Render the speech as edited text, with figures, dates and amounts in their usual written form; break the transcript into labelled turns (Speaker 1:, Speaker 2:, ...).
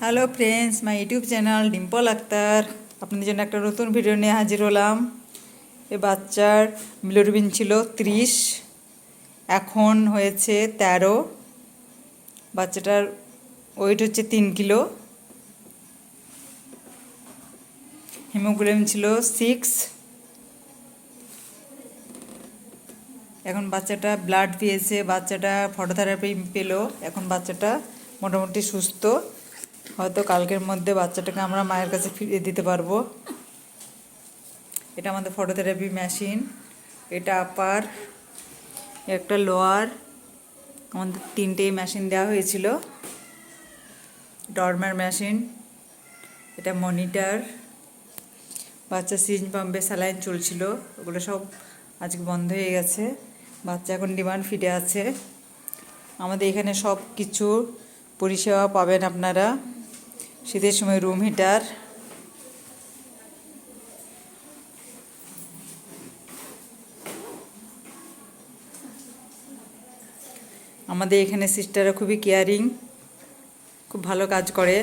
Speaker 1: Hello friends, my YouTube channel Dimple Akhtar আপনাদের জন্য একটা নতুন ভিডিও নিয়ে হাজির হলাম। এ বাচ্চার বিলিরুবিন ছিল 30, এখন হয়েছে 13। বাচ্চাটার ওয়েট হচ্ছে 3 কিলো। হিমোগ্লোবিন ছিল 6। এখন বাচ্চাটা ব্লাড পেয়েছে, বাচ্চাটা ফটোথেরাপি পেলো। এখন বাচ্চাটা মোটামুটি সুস্থ। হয়তো কালকের মধ্যে বাচ্চাটাকে আমরা মায়ের কাছে ফিরিয়ে দিতে পারবো। এটা আমাদের ফটোথেরাপি মেশিন। এটা আপার, একটা লোয়ার। আমাদের 3টে মেশিন দেওয়া হয়েছিল। ডরমার মেশিন, এটা মনিটর। বাচ্চা সিরিঞ্জ পাম্পে স্যালাইন চলছিল, ওগুলো সব আজকে বন্ধ হয়ে গেছে। বাচ্চা এখন ডিমান্ড ফিটে আছে। আমাদের এখানে সব কিছু পরিষেবা পাবেন আপনারা। শীতের সময় রুম হিটার, আমাদের এখানে সিস্টাররা খুবই কেয়ারিং, খুব ভালো কাজ করে।